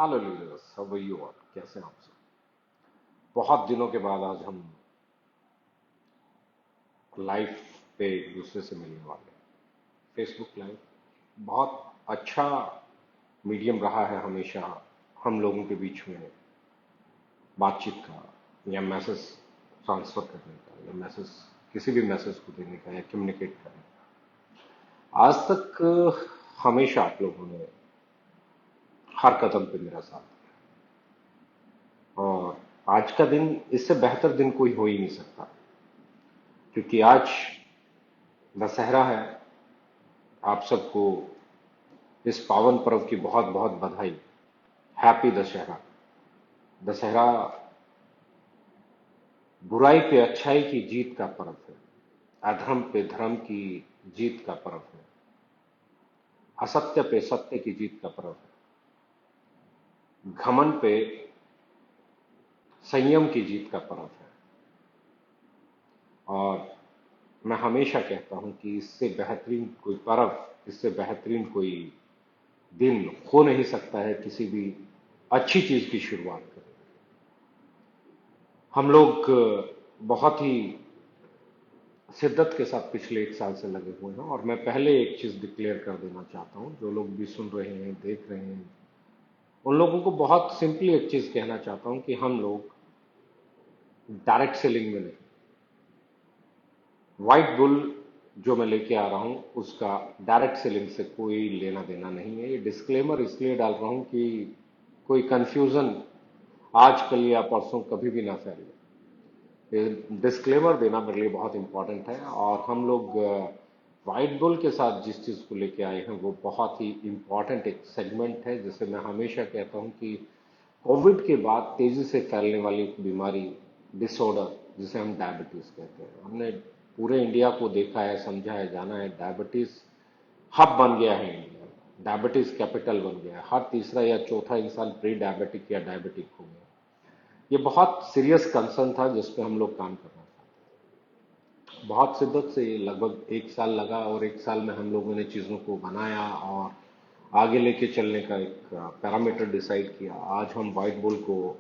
Hello leaders, how are you all? कैसे हैं आप सब? बहुत दिनों के बाद आज हम लाइव पे एक दूसरे से मिलने वाले हैं। फेसबुक लाइव बहुत अच्छा मीडियम रहा है हमेशा हम लोगों के बीच में बातचीत का, या मैसेज ट्रांसफर करने का, या मैसेज किसी भी मैसेज को देने का, या कम्युनिकेट करने का। आज तक हमेशा आप लोगों ने हर कदम पे मेरा साथ दिया, और आज का दिन इससे बेहतर दिन कोई हो ही नहीं सकता, क्योंकि आज दशहरा है। आप सबको इस पावन पर्व की बहुत बहुत बधाई। हैप्पी दशहरा। दशहरा बुराई पे अच्छाई की जीत का पर्व है। अधर्म पे धर्म की जीत का पर्व है। असत्य पे सत्य की जीत का पर्व है। घमंड पे संयम की जीत का पर्व है। और मैं हमेशा कहता हूं कि इससे बेहतरीन कोई पर्व, इससे बेहतरीन कोई दिन हो नहीं सकता है किसी भी अच्छी चीज की शुरुआत करें। हम लोग बहुत ही शिद्दत के साथ पिछले 1 साल से लगे हुए हैं, और मैं पहले एक चीज डिक्लेयर कर देना चाहता हूं। जो लोग भी सुन रहे हैं, देख रहे हैं, उन लोगों को बहुत सिंपली एक चीज कहना चाहता हूं कि हम लोग डायरेक्ट सेलिंग में नहीं। व्हाइट बुल जो मैं लेके आ रहा हूं, उसका डायरेक्ट सेलिंग से कोई लेना देना नहीं है। ये डिस्क्लेमर इसलिए डाल रहा हूं कि कोई कंफ्यूजन आज कल या परसों कभी भी ना फैले। डिस्क्लेमर देना मेरे लिए बहुत इंपॉर्टेंट है। और हम लोग व्हाइट बुल के साथ जिस चीज को लेके आए हैं वो बहुत ही इंपॉर्टेंट एक सेगमेंट है, जिसे मैं हमेशा कहता हूं कि कोविड के बाद तेजी से फैलने वाली एक बीमारी, डिसऑर्डर, जिसे हम डायबिटीज कहते हैं। हमने पूरे इंडिया को देखा है, समझा है, जाना है। डायबिटीज हब बन गया है इंडिया। डायबिटीज कैपिटल बन गया है। हर तीसरा या चौथा इंसान प्री डायबिटिक या डायबिटिक हो गया। ये बहुत सीरियस कंसर्न था जिस पे हम लोग काम कर रहे थे बहुत शिद्दत से। लगभग 1 साल लगा, और 1 साल में हम लोगों ने चीजों को बनाया और आगे लेके चलने का एक पैरामीटर डिसाइड किया। आज हम व्हाइट बुल को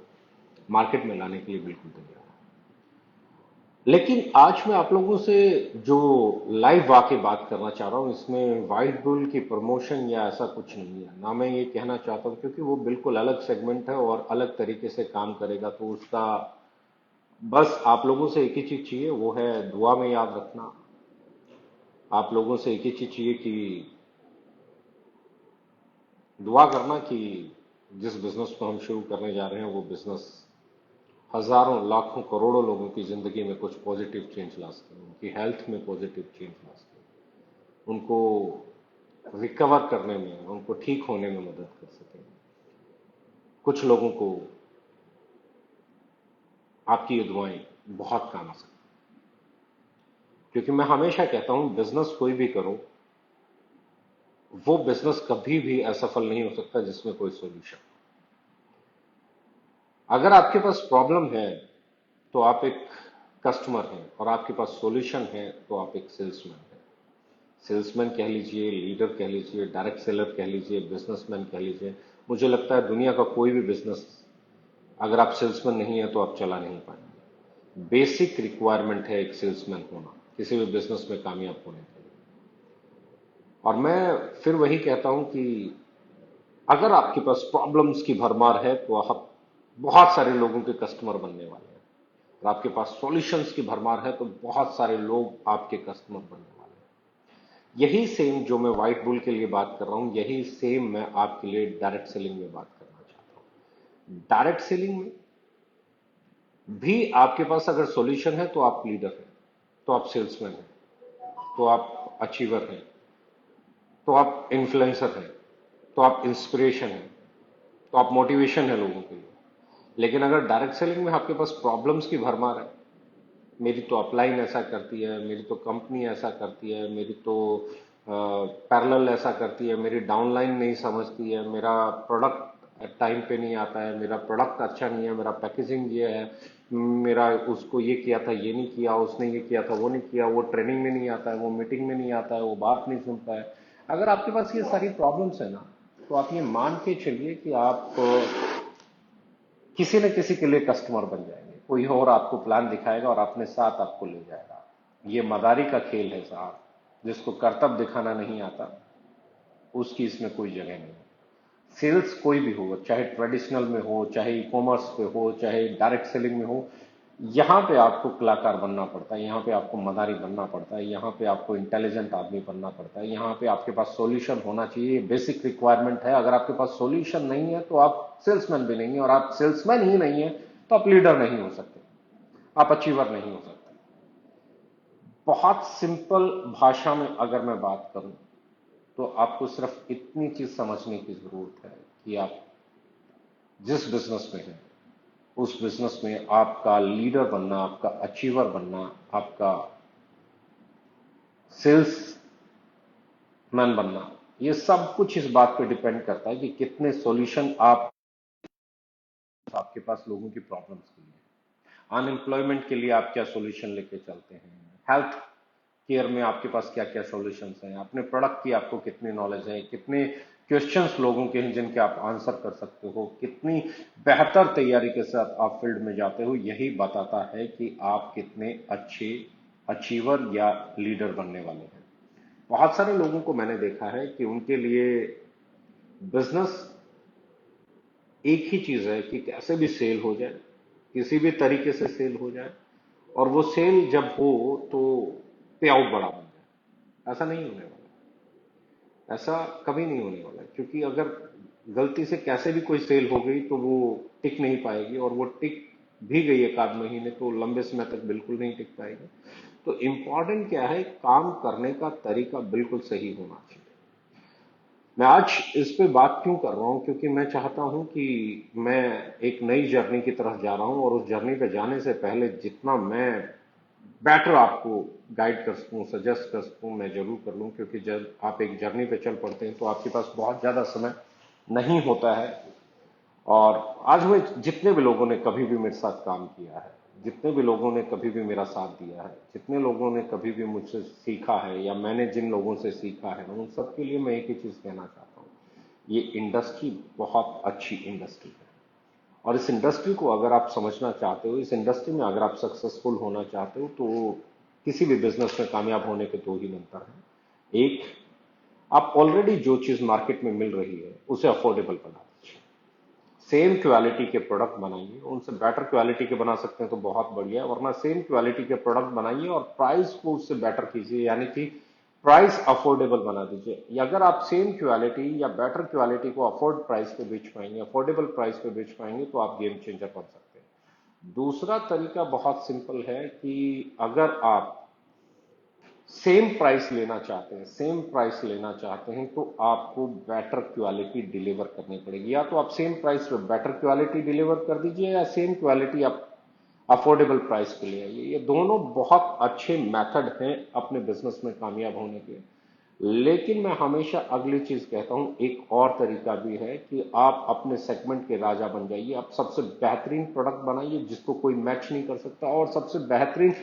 मार्केट में लाने के लिए बिल्कुल तैयार हैं। लेकिन आज मैं आप लोगों से जो लाइव आके बात करना चाह रहा हूं, इसमें व्हाइट बुल की प्रमोशन या ऐसा कुछ नहीं है ना। मैं ये कहना चाहता हूं क्योंकि वो बिल्कुल अलग सेगमेंट है और अलग तरीके से काम करेगा, तो उसका बस आप लोगों से एक ही चीज चाहिए, वो है दुआ में याद रखना। आप लोगों से एक ही चीज चाहिए कि दुआ करना कि जिस बिजनेस को हम शुरू करने जा रहे हैं वो बिजनेस हजारों, लाखों, करोड़ों लोगों की जिंदगी में कुछ पॉजिटिव चेंज ला सके, उनकी हेल्थ में पॉजिटिव चेंज ला सके, उनको रिकवर करने में, उनको ठीक होने में मदद कर सके। कुछ लोगों को आपकी ये दुआएं बहुत काम आ सकती। क्योंकि मैं हमेशा कहता हूं, बिजनेस कोई भी करो, वो बिजनेस कभी भी असफल नहीं हो सकता जिसमें कोई सॉल्यूशन। अगर आपके पास प्रॉब्लम है तो आप एक कस्टमर हैं, और आपके पास सॉल्यूशन है तो आप एक सेल्समैन हैं। सेल्समैन कह लीजिए, लीडर कह लीजिए, डायरेक्ट सेलर कह लीजिए, बिजनेसमैन कह लीजिए। मुझे लगता है दुनिया का कोई भी बिजनेस, अगर आप सेल्समैन नहीं है तो आप चला नहीं पाएंगे। बेसिक रिक्वायरमेंट है एक सेल्समैन होना किसी भी बिजनेस में कामयाब होने के लिए। और मैं फिर वही कहता हूं कि अगर आपके पास प्रॉब्लम्स की भरमार है तो आप बहुत सारे लोगों के कस्टमर बनने वाले हैं। और आपके पास सॉल्यूशंस की भरमार है तो बहुत सारे लोग आपके कस्टमर बनने वाले हैं। यही सेम जो मैं व्हाइट बुल के लिए बात कर रहा हूं, यही सेम मैं आपके लिए डायरेक्ट सेलिंग में बात करना चाहता हूं। डायरेक्ट सेलिंग में भी आपके पास अगर सॉल्यूशन है तो आप लीडर हैं, तो आप सेल्समैन हैं, तो आप अचीवर हैं, तो आप इन्फ्लुएंसर हैं, तो आप इंस्पिरेशन हैं, तो आप मोटिवेशन है लोगों के लिए। लेकिन अगर डायरेक्ट सेलिंग में आपके पास प्रॉब्लम्स की भरमार है, मेरी तो अपलाइन ऐसा करती है, मेरी तो कंपनी ऐसा करती है, मेरी तो पैरेलल ऐसा करती है, मेरी डाउनलाइन नहीं समझती है, मेरा प्रोडक्ट टाइम पे नहीं आता है, मेरा प्रोडक्ट अच्छा नहीं है, मेरा पैकेजिंग ये है, मेरा उसको ये किया था, ये नहीं किया, उसने ये किया था, वो नहीं किया, वो ट्रेनिंग में नहीं आता है, वो मीटिंग में नहीं आता है, वो बात नहीं सुनता है। अगर आपके पास ये सारी प्रॉब्लम्स है ना, तो आप ये मान के चलिए कि आप किसी न किसी के लिए कस्टमर बन जाएंगे। कोई और आपको प्लान दिखाएगा और अपने साथ आपको ले जाएगा। ये मदारी का खेल है साहब। जिसको करतब दिखाना नहीं आता उसकी इसमें कोई जगह नहीं है। सेल्स कोई भी हो, चाहे ट्रेडिशनल में हो, चाहे ई कॉमर्स पे हो, चाहे डायरेक्ट सेलिंग में हो, यहाँ पे आपको कलाकार बनना पड़ता है, यहाँ पे आपको मदारी बनना पड़ता है, यहाँ पे आपको इंटेलिजेंट आदमी बनना पड़ता है, यहाँ पे आपके पास सॉल्यूशन होना चाहिए। बेसिक रिक्वायरमेंट है। अगर आपके पास सॉल्यूशन नहीं है तो आप सेल्समैन भी नहीं है, और आप सेल्समैन ही नहीं है तो आप लीडर नहीं हो सकते, आप अचीवर नहीं हो सकते। बहुत सिंपल भाषा में अगर मैं बात करूं तो आपको सिर्फ इतनी चीज समझने की जरूरत है कि आप जिस बिजनेस में हैं उस बिजनेस में आपका लीडर बनना, आपका अचीवर बनना, आपका सेल्समैन बनना, ये सब कुछ इस बात पे डिपेंड करता है कि कितने सॉल्यूशन आप आपके पास लोगों की प्रॉब्लम्स के लिए। अनएम्प्लॉयमेंट के लिए आप क्या सॉल्यूशन लेके चलते हैं, हेल्थ केयर में आपके पास क्या क्या सॉल्यूशंस हैं, अपने प्रोडक्ट की आपको कितनी नॉलेज है, कितने क्वेश्चंस लोगों के हैं जिनके आप आंसर कर सकते हो, कितनी बेहतर तैयारी के साथ आप फील्ड में जाते हो, यही बताता है कि आप कितने अच्छे अचीवर या लीडर बनने वाले हैं। बहुत सारे लोगों को मैंने देखा है कि उनके लिए बिजनेस एक ही चीज है कि कैसे भी सेल हो जाए, किसी भी तरीके से सेल हो जाए, और वो सेल जब हो तो पे आउट बड़ा बन जाए। ऐसा नहीं होने वाला, ऐसा कभी नहीं होने वाला, क्योंकि अगर गलती से कैसे भी कोई सेल हो गई तो वो टिक नहीं पाएगी, और वो टिक भी गई एक आध महीने तो लंबे समय तक बिल्कुल नहीं टिक पाएगी। तो इंपॉर्टेंट क्या है, काम करने का तरीका बिल्कुल सही होना चाहिए। मैं आज इस पे बात क्यों कर रहा हूं, क्योंकि मैं चाहता हूं कि मैं एक नई जर्नी की तरफ जा रहा हूं, और उस जर्नी पे जाने से पहले जितना मैं बेटर आपको गाइड कर सकूं, सजेस्ट कर सकूं, मैं जरूर कर लूं, क्योंकि जब आप एक जर्नी पे चल पड़ते हैं तो आपके पास बहुत ज्यादा समय नहीं होता है। और आज में जितने भी लोगों ने कभी भी मेरे साथ काम किया है, जितने भी लोगों ने कभी भी मेरा साथ दिया है, जितने लोगों ने कभी भी मुझसे सीखा है या मैंने जिन लोगों से सीखा है, उन सबके लिए मैं एक ही चीज कहना चाहता हूँ, ये इंडस्ट्री बहुत अच्छी इंडस्ट्री है। और इस इंडस्ट्री को अगर आप समझना चाहते हो, इस इंडस्ट्री में अगर आप सक्सेसफुल होना चाहते हो, तो किसी भी बिजनेस में कामयाब होने के दो ही मंत्र हैं। एक, आप ऑलरेडी जो चीज मार्केट में मिल रही है उसे अफोर्डेबल बना दीजिए। सेम क्वालिटी के प्रोडक्ट बनाइए, उनसे बेटर क्वालिटी के बना सकते हैं तो बहुत बढ़िया है, वरना सेम क्वालिटी के प्रोडक्ट बनाइए और प्राइस को उससे बेटर कीजिए, यानी कि प्राइस अफोर्डेबल बना दीजिए। या अगर आप सेम क्वालिटी या बेटर क्वालिटी को अफोर्ड प्राइस पे बेच पाएंगे, अफोर्डेबल प्राइस पे बेच पाएंगे, तो आप गेम चेंजर बन सकते हैं। दूसरा तरीका बहुत सिंपल है कि अगर आप सेम प्राइस लेना चाहते हैं, सेम प्राइस लेना चाहते हैं, तो आपको बेटर क्वालिटी डिलीवर करनी पड़ेगी। या तो आप सेम प्राइस पे बेटर क्वालिटी डिलीवर कर दीजिए, या सेम क्वालिटी आप अफोर्डेबल प्राइस पे ले आइए। ये दोनों बहुत अच्छे मेथड हैं अपने बिजनेस में कामयाब होने के। लेकिन मैं हमेशा अगली चीज कहता हूं, एक और तरीका भी है कि आप अपने सेगमेंट के राजा बन जाइए। आप सबसे बेहतरीन प्रोडक्ट बनाइए जिसको कोई मैच नहीं कर सकता, और सबसे बेहतरीन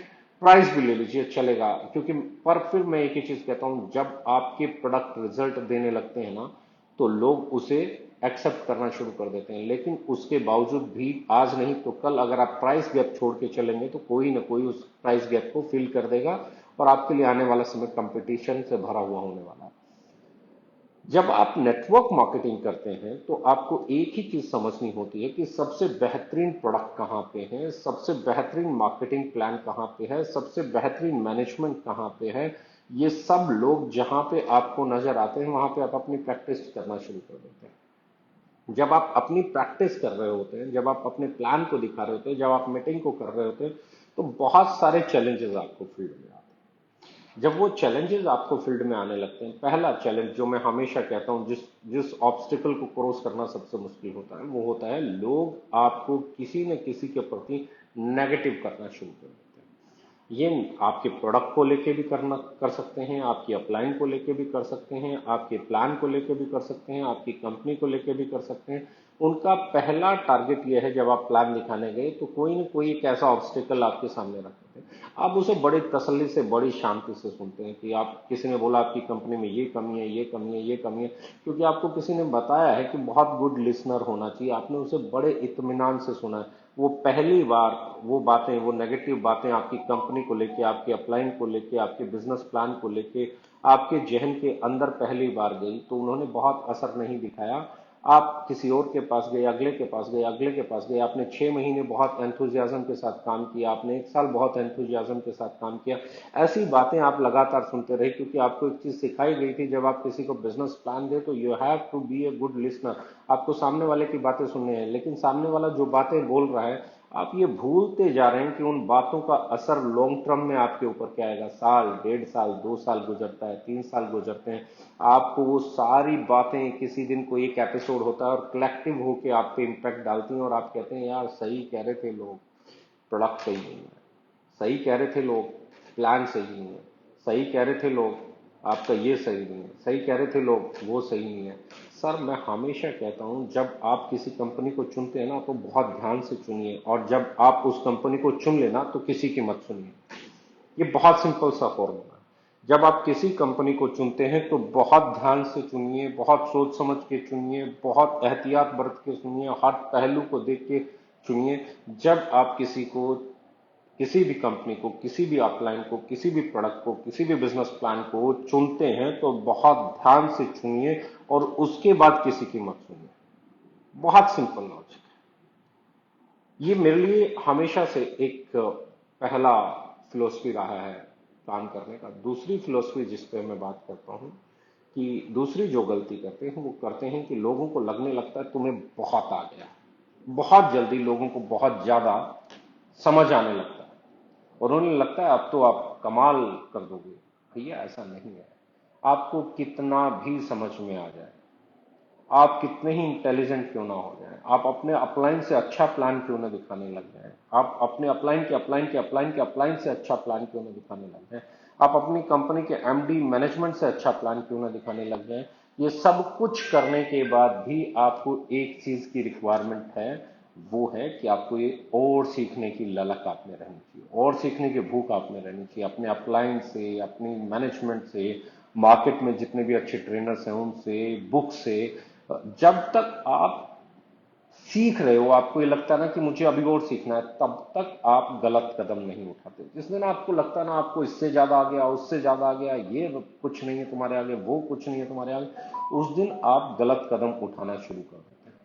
प्राइस भी ले लीजिए, चलेगा। क्योंकि पर फिर मैं एक ही चीज कहता हूं, जब आपके प्रोडक्ट रिजल्ट देने लगते हैं ना, तो लोग उसे एक्सेप्ट करना शुरू कर देते हैं। लेकिन उसके बावजूद भी आज नहीं तो कल अगर आप प्राइस गैप छोड़ के चलेंगे तो कोई ना कोई उस प्राइस गैप को फिल कर देगा, और आपके लिए आने वाला समय कंपटीशन से भरा हुआ होने वाला है। जब आप नेटवर्क मार्केटिंग करते हैं तो आपको एक ही चीज समझनी होती है कि सबसे बेहतरीन प्रोडक्ट कहां पे है, सबसे बेहतरीन मार्केटिंग प्लान कहां पे है, सबसे बेहतरीन मैनेजमेंट कहां पे है। ये सब लोग जहां पे आपको नजर आते हैं वहां पे आप अपनी प्रैक्टिस करना शुरू कर देते हैं। जब आप अपनी प्रैक्टिस कर रहे होते हैं, जब आप अपने प्लान को दिखा रहे होते हैं, जब आप मीटिंग को कर रहे होते हैं, तो बहुत सारे चैलेंजेस आपको फील्ड में आते हैं। जब वो चैलेंजेस आपको फील्ड में आने लगते हैं, पहला चैलेंज जो मैं हमेशा कहता हूं, जिस जिस ऑब्स्टिकल को क्रॉस करना सबसे मुश्किल होता है, वो होता है लोग आपको किसी न किसी के प्रति नेगेटिव करना शुरू कर देते हैं। ये आपके प्रोडक्ट को लेके भी कर सकते हैं, आपकी अपलाइन को लेके भी कर सकते हैं, आपके प्लान को लेके भी कर सकते हैं, आपकी कंपनी को लेके भी कर सकते हैं। उनका पहला टारगेट ये है, जब आप प्लान दिखाने गए तो कोई ना कोई एक ऐसा ऑब्स्टिकल आपके सामने रखते थे, आप उसे बड़ी तसल्ली से बड़ी शांति से सुनते हैं कि आप, किसी ने बोला आपकी कंपनी में ये कमी है, ये कमी है, ये कमी है, क्योंकि आपको किसी ने बताया है कि बहुत गुड लिसनर होना चाहिए, आपने उसे बड़े इत्मीनान से सुना है। वो पहली बार वो बातें, वो नेगेटिव बातें आपकी कंपनी को लेके, आपके अपलाइन को लेके, आपके बिजनेस प्लान को लेके आपके जहन के अंदर पहली बार गई, तो उन्होंने बहुत असर नहीं दिखाया। आप किसी और के पास गए, अगले के पास गए, अगले के पास गए, आपने 6 महीने बहुत एंथुजियाज्म के साथ काम किया, आपने 1 साल बहुत एंथुजियाज्म के साथ काम किया। ऐसी बातें आप लगातार सुनते रहे, क्योंकि आपको एक चीज सिखाई गई थी, जब आप किसी को बिजनेस प्लान दे तो you have to be a good listener. आपको सामने वाले की बातें सुननी है, लेकिन सामने वाला जो बातें बोल रहा है, आप ये भूलते जा रहे हैं कि उन बातों का असर लॉन्ग टर्म में आपके ऊपर क्या आएगा। साल, 1.5 साल, 2 साल गुजरता है, 3 साल गुजरते हैं, आपको वो सारी बातें, किसी दिन कोई एक एपिसोड होता है और कलेक्टिव होके आप पे इम्पैक्ट डालती हैं, और आप कहते हैं यार सही कह रहे थे लोग, प्रोडक्ट सही नहीं है, सही कह रहे थे लोग, प्लान सही नहीं है, सही कह रहे थे लोग, आपका ये सही नहीं है, सही कह रहे थे लोग, वो सही नहीं है। सर, मैं हमेशा कहता हूं, जब आप किसी कंपनी को चुनते हैं ना, तो बहुत ध्यान से चुनिए, और जब आप उस कंपनी को चुन लेना तो किसी की मत सुनिए। ये बहुत सिंपल सा फॉर्मूला है। जब आप किसी कंपनी को चुनते हैं तो बहुत ध्यान से चुनिए, बहुत सोच समझ के चुनिए, बहुत एहतियात बरत के सुनिए, हर पहलू को देख के चुनिए। जब आप किसी को, किसी भी कंपनी को, किसी भी अपलाइन को, किसी भी प्रोडक्ट को, किसी भी बिजनेस प्लान को चुनते हैं तो बहुत ध्यान से चुनिए, और उसके बाद किसी की मत सुनिए। बहुत सिंपल लॉजिक है। ये मेरे लिए हमेशा से एक पहला फिलोसफी रहा है काम करने का। दूसरी फिलोसफी जिस पे मैं बात करता हूं, कि दूसरी जो गलती करते हैं वो करते हैं कि लोगों को लगने लगता है तुम्हें बहुत आ गया, बहुत जल्दी लोगों को बहुत ज्यादा समझ आने लगता है, और उन्हें लगता है अब तो आप कमाल कर दोगे। भैया ऐसा नहीं है। आपको कितना भी समझ में आ जाए, आप कितने ही इंटेलिजेंट क्यों ना हो जाए, आप अपने अपलाइन से अच्छा प्लान क्यों ना दिखाने लग जाए, आप अपने अपलाइन के अपलाइन के अपलाइन के अपलाइन से अच्छा प्लान क्यों ना दिखाने लग जाए, आप अपनी कंपनी के एमडी मैनेजमेंट से अच्छा प्लान क्यों ना दिखाने लग जाए, ये सब कुछ करने के बाद भी आपको एक चीज की रिक्वायरमेंट है, वो है कि आपको ये और सीखने की ललक आप में रहनी चाहिए, और सीखने की भूख आप में रहनी चाहिए, अपने अपलाइन से, अपनी मैनेजमेंट से, मार्केट में जितने भी अच्छे ट्रेनर्स हैं उनसे, बुक से। जब तक आप सीख रहे हो, आपको ये लगता है ना कि मुझे अभी और सीखना है, तब तक आप गलत कदम नहीं उठाते। जिस दिन आपको लगता है ना आपको इससे ज्यादा आ गया, उससे ज्यादा आ गया, ये कुछ नहीं है तुम्हारे आगे, वो कुछ नहीं है तुम्हारे आगे, उस दिन आप गलत कदम उठाना शुरू कर देते हैं,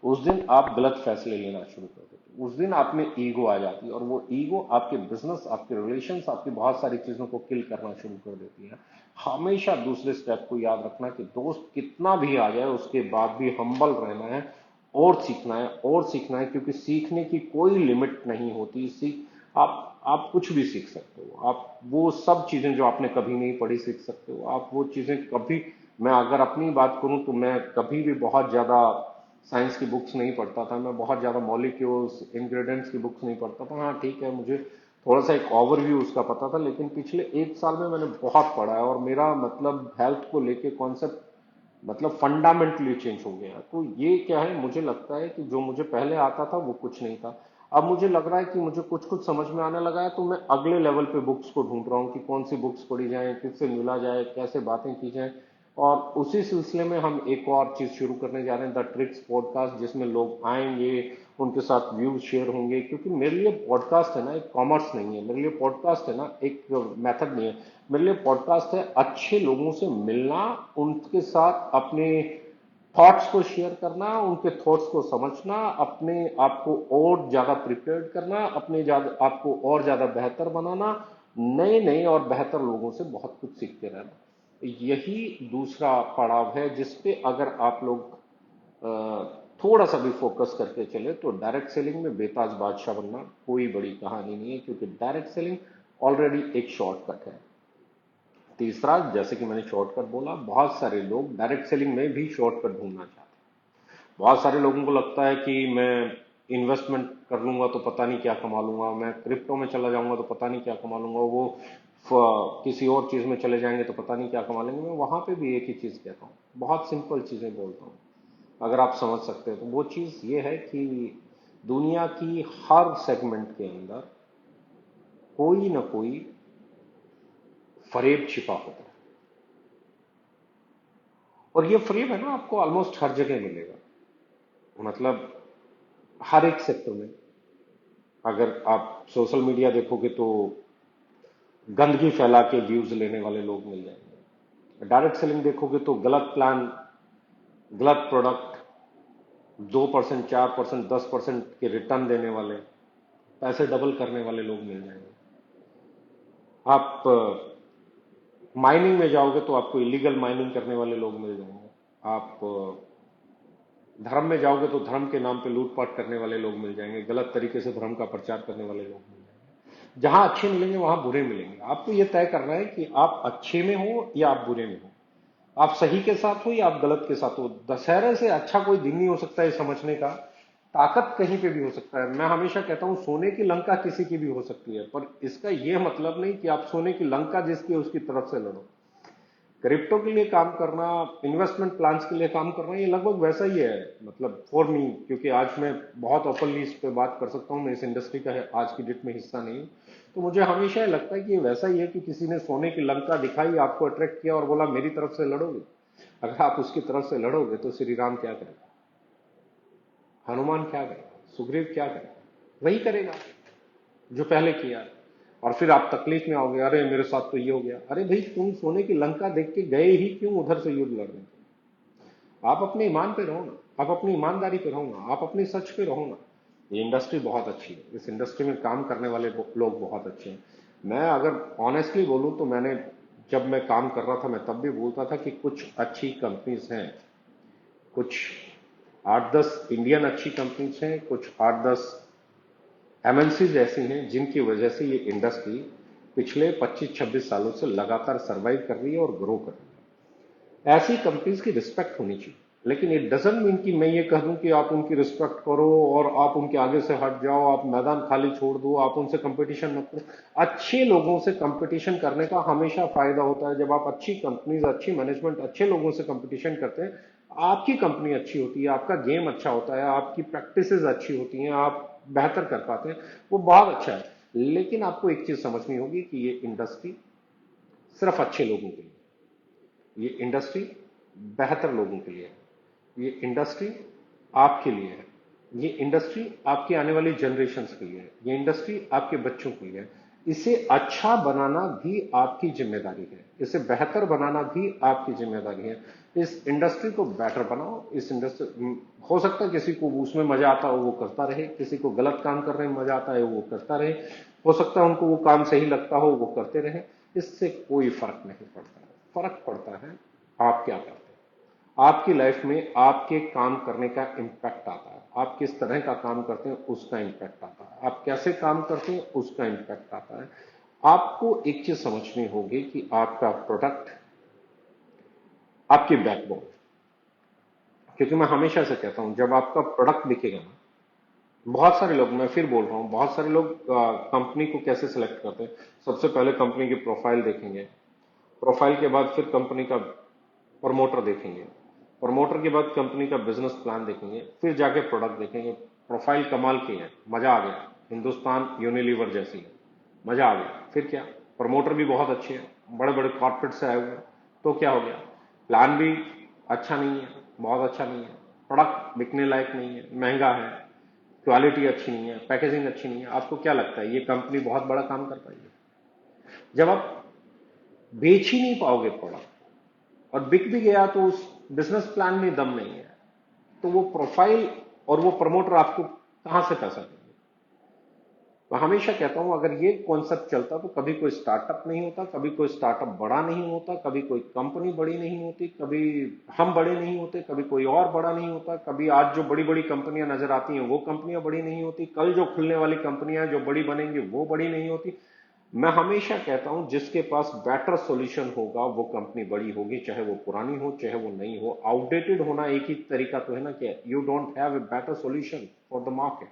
उस दिन आप गलत फैसले लेना शुरू कर देते हैं, उस दिन आप में ईगो आ जाती है, और वो ईगो आपके बिजनेस, आपके रिलेशंस, आपकी बहुत सारी चीजों को किल करना शुरू कर देती है। हमेशा दूसरे स्टेप को याद रखना कि दोस्त कितना भी आ जाए उसके बाद भी हम्बल रहना है, और सीखना है, और सीखना है, क्योंकि सीखने की कोई लिमिट नहीं होती। आप कुछ भी सीख सकते हो, आप वो सब चीजें जो आपने कभी नहीं पढ़ी सीख सकते हो, आप वो चीजें कभी, मैं अगर अपनी बात करूं तो मैं कभी भी बहुत ज्यादा साइंस की बुक्स नहीं पढ़ता था, मैं बहुत ज्यादा मॉलिक्यूल्स, इंग्रेडिएंट्स की बुक्स नहीं पढ़ता था। हाँ ठीक है, मुझे थोड़ा सा एक ओवरव्यू उसका पता था, लेकिन पिछले 1 साल में मैंने बहुत पढ़ा है, और मेरा मतलब हेल्थ को लेके कॉन्सेप्ट मतलब फंडामेंटली चेंज हो गया। तो ये क्या है, मुझे लगता है कि जो मुझे पहले आता था वो कुछ नहीं था, अब मुझे लग रहा है कि मुझे कुछ कुछ समझ में आने लगा है, तो मैं अगले लेवल पे बुक्स को ढूंढ रहा हूँ कि कौन सी बुक्स पढ़ी जाए, किससे मिला जाए, कैसे बातें की जाए। और उसी सिलसिले में हम एक और चीज शुरू करने जा रहे हैं, द ट्रिक्स पॉडकास्ट, जिसमें लोग आएंगे, उनके साथ व्यूज शेयर होंगे। क्योंकि मेरे लिए पॉडकास्ट है ना एक कॉमर्स नहीं है, मेरे लिए पॉडकास्ट है ना एक मेथड नहीं है, मेरे लिए पॉडकास्ट है अच्छे लोगों से मिलना, उनके साथ अपने थॉट्स को शेयर करना, उनके थॉट्स को समझना, अपने आप को और ज्यादा प्रिपेयर्ड करना, अपने ज्यादा आपको और ज्यादा बेहतर बनाना, नए नए और बेहतर लोगों से बहुत कुछ सीखते रहना। यही दूसरा पड़ाव है जिसपे अगर आप लोग थोड़ा सा भी फोकस करके चले तो डायरेक्ट सेलिंग में बेताज बादशाह बनना कोई बड़ी कहानी नहीं है, क्योंकि डायरेक्ट सेलिंग ऑलरेडी एक शॉर्टकट है। तीसरा, जैसे कि मैंने शॉर्टकट बोला, बहुत सारे लोग डायरेक्ट सेलिंग में भी शॉर्टकट ढूंढना चाहते हैं। बहुत सारे लोगों को लगता है कि मैं इन्वेस्टमेंट कर लूंगा तो पता नहीं क्या कमा लूंगा, मैं क्रिप्टो में चला जाऊंगा तो पता नहीं क्या कमा लूंगा, वो किसी और चीज में चले जाएंगे तो पता नहीं क्या कमा लेंगे। मैं वहां पे भी एक ही चीज कहता हूँ, बहुत सिंपल चीजें बोलता हूँ, अगर आप समझ सकते हैं तो। वो चीज ये है कि दुनिया की हर सेगमेंट के अंदर कोई ना कोई फरेब छिपा होता है, और ये फरेब है ना आपको ऑलमोस्ट हर जगह मिलेगा, मतलब हर एक सेक्टर में। अगर आप सोशल मीडिया देखोगे तो गंदगी फैला के व्यूज लेने वाले लोग मिल जाएंगे। डायरेक्ट सेलिंग देखोगे तो गलत प्लान, गलत प्रोडक्ट, 2%, 4%, 10% के रिटर्न देने वाले, पैसे डबल करने वाले लोग मिल जाएंगे। आप माइनिंग में जाओगे तो आपको इलीगल माइनिंग करने वाले लोग मिल जाएंगे। आप धर्म में जाओगे तो धर्म के नाम पे लूटपाट करने वाले लोग मिल जाएंगे, गलत तरीके से धर्म का प्रचार करने वाले लोग मिल जाएंगे। जहां अच्छे मिलेंगे वहां बुरे मिलेंगे। आपको यह तय करना है कि आप अच्छे में हो या आप बुरे में हो, आप सही के साथ हो या आप गलत के साथ हो। दशहरे से अच्छा कोई दिन नहीं हो सकता है समझने का, ताकत कहीं पे भी हो सकता है। मैं हमेशा कहता हूं सोने की लंका किसी की भी हो सकती है, पर इसका यह मतलब नहीं कि आप सोने की लंका जिसकी है उसकी तरफ से लड़ो। क्रिप्टो के लिए काम करना, इन्वेस्टमेंट प्लान्स के लिए काम करना, ये लगभग वैसा ही है, मतलब फॉर मी, क्योंकि आज मैं बहुत ओपनली इस पे बात कर सकता हूं, मैं इस इंडस्ट्री का है आज की डेट में हिस्सा नहीं हूं, तो मुझे हमेशा ये लगता है कि ये वैसा ही है कि किसी ने सोने की लंका दिखाई, आपको अट्रैक्ट किया और बोला मेरी तरफ से लड़ोगे। अगर आप उसकी तरफ से लड़ोगे तो श्री राम क्या करेगा, हनुमान क्या करेगा, सुग्रीव क्या करेगा? वही करेगा जो पहले किया। और फिर आप तकलीफ में आओगे, अरे मेरे साथ तो ये हो गया। अरे भाई, तुम सोने की लंका देख के गए ही क्यों उधर से युद्ध लड़ने? आप अपने ईमान पे रहो ना, आप अपनी ईमानदारी पे रहो ना, आप अपनी सच पे रहो ना। ये इंडस्ट्री बहुत अच्छी है, इस इंडस्ट्री में काम करने वाले लोग बहुत अच्छे हैं। मैं अगर ऑनेस्टली बोलूं तो मैंने, जब मैं काम कर रहा था मैं तब भी बोलता था कि कुछ अच्छी कंपनीज हैं, कुछ 8-10 इंडियन अच्छी कंपनीज हैं, कुछ 8-10 एमएनसीज ऐसी हैं जिनकी वजह से ये इंडस्ट्री पिछले 25-26 सालों से लगातार सरवाइव कर रही है और ग्रो कर रही है। ऐसी कंपनीज की रिस्पेक्ट होनी चाहिए, लेकिन इट डजंट मीन कि मैं ये कह दूं कि आप उनकी रिस्पेक्ट करो और आप उनके आगे से हट जाओ, आप मैदान खाली छोड़ दो, आप उनसे कंपटीशन मत करो। अच्छे लोगों से कंपटीशन करने का हमेशा फायदा होता है। जब आप अच्छी कंपनीज, अच्छी मैनेजमेंट, अच्छे लोगों से कंपटीशन करते हैं, आपकी कंपनी अच्छी होती है, आपका गेम अच्छा होता है, आपकी प्रैक्टिसेस अच्छी होती हैं, आप बेहतर कर पाते हैं, वो बहुत अच्छा है। लेकिन आपको एक चीज समझनी होगी कि ये इंडस्ट्री सिर्फ अच्छे लोगों के लिए, ये इंडस्ट्री बेहतर लोगों के लिए है, ये इंडस्ट्री आपके लिए है, ये इंडस्ट्री आपकी आने वाली जनरेशन्स के लिए है, ये इंडस्ट्री आपके बच्चों के लिए है। इसे अच्छा बनाना भी आपकी जिम्मेदारी है, इसे बेहतर बनाना भी आपकी जिम्मेदारी है। इस इंडस्ट्री को बेटर बनाओ। इस इंडस्ट्री, हो सकता है किसी को उसमें मजा आता हो वो करता रहे, किसी को गलत काम करने में मजा आता है वो करता रहे, हो सकता है उनको वो काम सही लगता हो वो करते रहे। इससे कोई फर्क नहीं पड़ता है। फर्क पड़ता है आप क्या करते हैं, आपकी लाइफ में आपके काम करने का इंपैक्ट आता है, आप किस तरह का काम करते हैं उसका इंपैक्ट आता है, आप कैसे काम करते हैं उसका इंपैक्ट आता है। आपको एक चीज समझनी होगी कि आपका प्रोडक्ट आपकी बैकबोन, क्योंकि मैं हमेशा से कहता हूं जब आपका प्रोडक्ट दिखेगा ना, बहुत सारे लोग, मैं फिर बोल रहा हूं, बहुत सारे लोग कंपनी को कैसे सिलेक्ट करते हैं, सबसे पहले कंपनी की प्रोफाइल देखेंगे, प्रोफाइल के बाद फिर कंपनी का प्रमोटर देखेंगे, प्रमोटर के बाद कंपनी का बिजनेस प्लान देखेंगे, फिर जाके प्रोडक्ट देखेंगे। प्रोफाइल कमाल की है, मजा आ गया, हिंदुस्तान यूनिलीवर जैसी है, मजा आ गया। फिर क्या, प्रमोटर भी बहुत अच्छे हैं, बड़े बड़े कॉर्पोरेट से आए हुए हैं, तो क्या हो गया, प्लान भी अच्छा नहीं है, बहुत अच्छा नहीं है, प्रोडक्ट बिकने लायक नहीं है, महंगा है, क्वालिटी अच्छी नहीं है, पैकेजिंग अच्छी नहीं है। आपको क्या लगता है ये कंपनी बहुत बड़ा काम कर पाएगी? जब आप बेच ही नहीं पाओगे प्रोडक्ट, और बिक भी गया तो उस बिजनेस प्लान में दम नहीं है, तो वो प्रोफाइल और वो प्रमोटर आपको कहां से पैसा देंगे? मैं हमेशा कहता हूं अगर ये कॉन्सेप्ट चलता तो कभी कोई स्टार्टअप नहीं होता, कभी कोई स्टार्टअप बड़ा नहीं होता, कभी कोई कंपनी बड़ी नहीं होती, कभी हम बड़े नहीं होते, कभी कोई और बड़ा नहीं होता, कभी आज जो बड़ी बड़ी कंपनियां नजर आती हैं वो कंपनियां बड़ी नहीं होती, कल जो खुलने वाली कंपनियां जो बड़ी बनेंगी वो बड़ी नहीं होती। मैं हमेशा कहता हूं जिसके पास बेटर सॉल्यूशन होगा वो कंपनी बड़ी होगी, चाहे वो पुरानी हो चाहे वो नई हो। आउटडेटेड होना एक ही तरीका तो है ना, क्या you don't have a better solution for the market,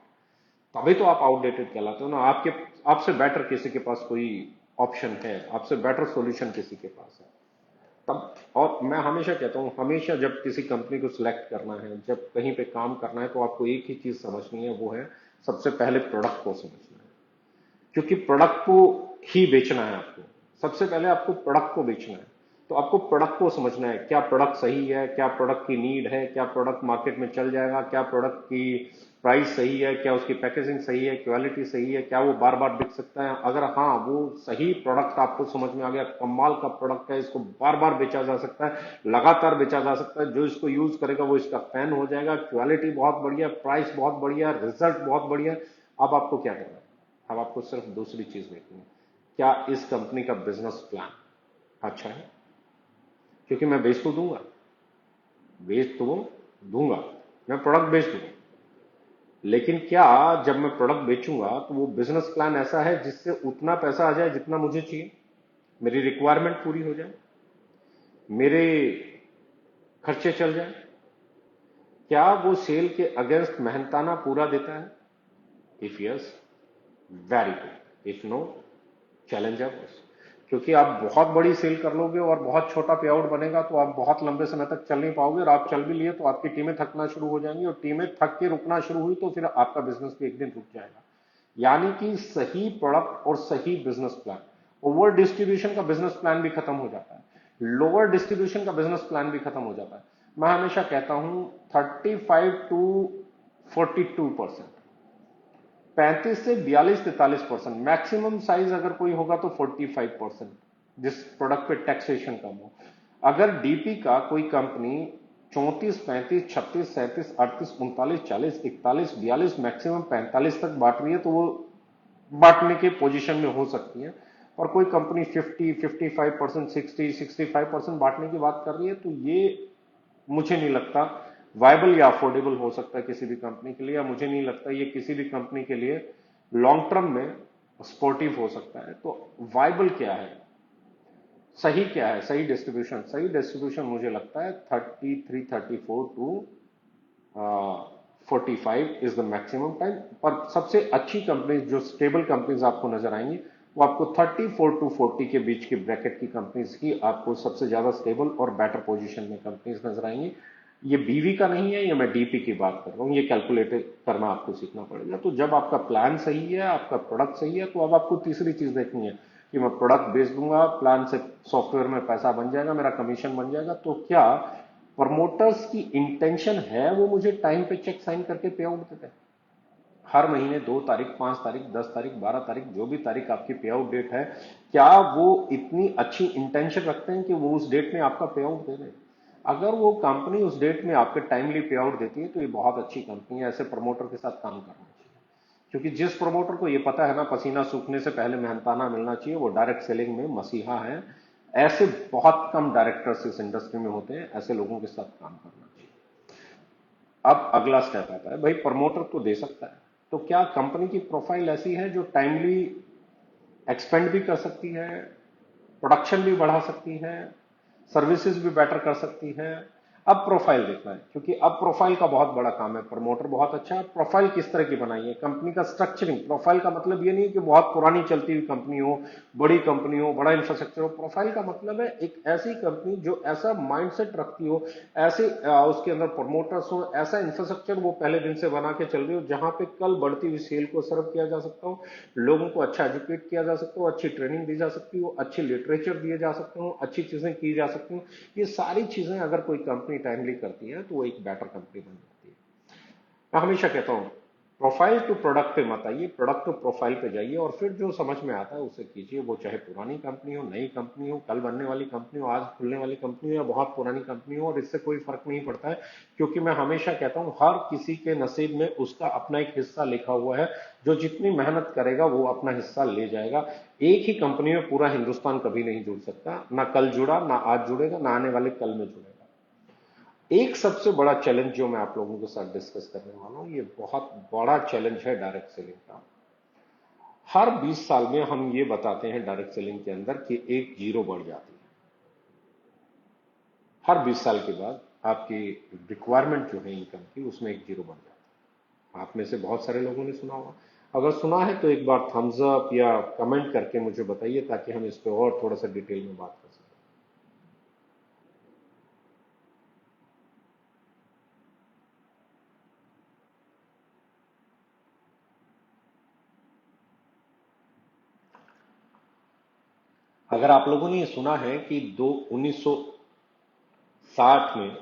तभी तो आप आउटडेटेड कहलाते हो ना। आपके आपसे बेटर किसी के पास कोई ऑप्शन है, आपसे बेटर सॉल्यूशन किसी के पास है तब। और मैं हमेशा कहता हूं, हमेशा जब किसी कंपनी को सिलेक्ट करना है, जब कहीं पे काम करना है, तो आपको एक ही चीज समझनी है, वो है सबसे पहले प्रोडक्ट को समझना है। क्योंकि प्रोडक्ट को ही बेचना है आपको। सबसे पहले आपको प्रोडक्ट को बेचना है, तो आपको प्रोडक्ट को समझना है। क्या प्रोडक्ट सही है, क्या प्रोडक्ट की नीड है, क्या प्रोडक्ट मार्केट में चल जाएगा, क्या प्रोडक्ट की प्राइस सही है, क्या उसकी पैकेजिंग सही है, क्वालिटी सही है, क्या वो बार बार बिक सकता है। अगर हाँ, वो सही प्रोडक्ट आपको समझ में आ गया, कमाल का प्रोडक्ट है, इसको बार बार बेचा जा सकता है, लगातार बेचा जा सकता है, जो इसको यूज करेगा वो इसका फैन हो जाएगा, क्वालिटी बहुत बढ़िया, प्राइस बहुत बढ़िया, रिजल्ट बहुत बढ़िया। अब आपको क्या करना है? अब आपको सिर्फ दूसरी चीज देखनी है, क्या इस कंपनी का बिजनेस प्लान अच्छा है। क्योंकि मैं बेच तो दूंगा, बेच तो दूंगा, मैं प्रोडक्ट बेच दूंगा, लेकिन क्या जब मैं प्रोडक्ट बेचूंगा तो वो बिजनेस प्लान ऐसा है जिससे उतना पैसा आ जाए जितना मुझे चाहिए, मेरी रिक्वायरमेंट पूरी हो जाए, मेरे खर्चे चल जाए। क्या वो सेल के अगेंस्ट मेहनताना पूरा देता है? If yes, very good, if no, challenge है बस। क्योंकि आप बहुत बड़ी सेल कर लोगे और बहुत छोटा पे आउट बनेगा तो आप बहुत लंबे समय तक चल नहीं पाओगे, और आप चल भी लिए तो आपकी टीमें थकना शुरू हो जाएंगी, और टीमें थक के रुकना शुरू हुई तो फिर आपका बिजनेस भी एक दिन रुक जाएगा। यानी कि सही प्रोडक्ट और सही बिजनेस प्लान। ओवर डिस्ट्रीब्यूशन का बिजनेस प्लान भी खत्म हो जाता है, लोअर डिस्ट्रीब्यूशन का बिजनेस प्लान भी खत्म हो जाता है। मैं हमेशा कहता हूं 35 to 42%, 35 से 42 43%, मैक्सिमम साइज अगर कोई होगा तो 45%, जिस प्रोडक्ट पे टैक्सेशन कम हो। अगर डीपी का कोई कंपनी 34 35 36 38 39 40 41 42 मैक्सिमम 45 तक बांट रही है तो वो बांटने के पोजीशन में हो सकती है। और कोई कंपनी 50 55% 60 65% बांटने की बात कर रही है तो ये मुझे नहीं लगता वायबल या अफोर्डेबल हो सकता है किसी भी कंपनी के लिए, या मुझे नहीं लगता ये किसी भी कंपनी के लिए लॉन्ग टर्म में सपोर्टिव हो सकता है। तो वायबल क्या है, सही क्या है, सही डिस्ट्रीब्यूशन। सही डिस्ट्रीब्यूशन मुझे लगता है 33 34 to 45 is the maximum time. पर सबसे अच्छी कंपनीज, जो स्टेबल कंपनीज आपको नजर आएंगी, वो आपको 34 to 40 के बीच की ब्रैकेट की कंपनीज ही आपको सबसे ज्यादा स्टेबल और बेटर पोजीशन में कंपनीज नजर आएंगी। ये बीवी का नहीं है, ये मैं डीपी की बात कर रहा हूं, ये कैलकुलेट करना आपको सीखना पड़ेगा। तो जब आपका प्लान सही है, आपका प्रोडक्ट सही है, तो अब आपको तीसरी चीज देखनी है कि मैं प्रोडक्ट बेच दूंगा, प्लान से सॉफ्टवेयर में पैसा बन जाएगा, मेरा कमीशन बन जाएगा, तो क्या प्रमोटर्स की इंटेंशन है वो मुझे टाइम पे चेक साइन करके पे आउट देते हैं हर महीने 2 तारीख, 5 तारीख, 10 तारीख, 12 तारीख, जो भी तारीख आपकी पे आउट डेट है, क्या वो इतनी अच्छी इंटेंशन रखते हैं कि वो उस डेट में आपका पे आउट दे दें? अगर वो कंपनी उस डेट में आपके टाइमली पे आउट देती है तो ये बहुत अच्छी कंपनी है, ऐसे प्रमोटर के साथ काम करना चाहिए। क्योंकि जिस प्रमोटर को ये पता है ना, पसीना सूखने से पहले मेहनताना मिलना चाहिए, वो डायरेक्ट सेलिंग में मसीहा है। ऐसे बहुत कम डायरेक्टर्स इस इंडस्ट्री में होते हैं, ऐसे लोगों के साथ काम करना चाहिए। अब अगला स्टेप आता है, भाई प्रमोटर तो दे सकता है, तो क्या कंपनी की प्रोफाइल ऐसी है जो टाइमली एक्सपेंड भी कर सकती है, प्रोडक्शन भी बढ़ा सकती है, सर्विसेज भी बेटर कर सकती है? अब प्रोफाइल देखना है, क्योंकि अब प्रोफाइल का बहुत बड़ा काम है। प्रमोटर बहुत अच्छा है, प्रोफाइल किस तरह की बनाई है, कंपनी का स्ट्रक्चरिंग। प्रोफाइल का मतलब ये नहीं कि बहुत पुरानी चलती हुई कंपनी हो, बड़ी कंपनी हो, बड़ा इंफ्रास्ट्रक्चर हो। प्रोफाइल का मतलब है एक ऐसी कंपनी जो ऐसा माइंडसेट रखती हो, ऐसे उसके अंदर प्रमोटर्स हो, ऐसा इंफ्रास्ट्रक्चर वो पहले दिन से बना के चल रही हो, जहां पे कल बढ़ती हुई सेल को सर्व किया जा सकता हो, लोगों को अच्छा एजुकेट किया जा सकता हो, अच्छी ट्रेनिंग दी जा सकती हो, अच्छी लिटरेचर दिए जा सकते हो, अच्छी चीजें की जा सकती हो। ये सारी चीजें अगर कोई कंपनी टाइमली करती है तो वो एक बेटर कंपनी बन जाती है। मैं हमेशा कहता हूं, प्रोफाइल टू प्रोडक्ट पे मत आइए, प्रोडक्ट टू प्रोफाइल पे जाइए, और फिर जो समझ में आता है उसे कीजिए। वो चाहे पुरानी कंपनी हो, नई कंपनी हो, कल बनने वाली कंपनी हो, आज खुलने वाली कंपनी हो, या बहुत पुरानी कंपनी हो, और इससे कोई फर्क नहीं पड़ता है। क्योंकि मैं हमेशा कहता हूं, हर किसी के नसीब में उसका अपना एक हिस्सा लिखा हुआ है। जो जितनी मेहनत करेगा वो अपना हिस्सा ले जाएगा। एक ही कंपनी में पूरा हिंदुस्तान कभी नहीं जुड़ सकता, ना कल जुड़ा, ना आज जुड़ेगा, ना आने वाले कल में जुड़ेगा। एक सबसे बड़ा चैलेंज जो मैं आप लोगों के साथ डिस्कस करने वाला हूं, ये बहुत बड़ा चैलेंज है डायरेक्ट सेलिंग का। हर 20 साल में हम ये बताते हैं डायरेक्ट सेलिंग के अंदर कि एक जीरो बढ़ जाती है। हर 20 साल के बाद आपकी रिक्वायरमेंट जो है इनकम की, उसमें एक जीरो बढ़ जाती है। आप में से बहुत सारे लोगों ने सुना होगा। अगर सुना है तो एक बार थम्स अप या कमेंट करके मुझे बताइए, ताकि हम इस पे और थोड़ा सा डिटेल में बात कर सकें। अगर आप लोगों ने ये सुना है कि 1960 में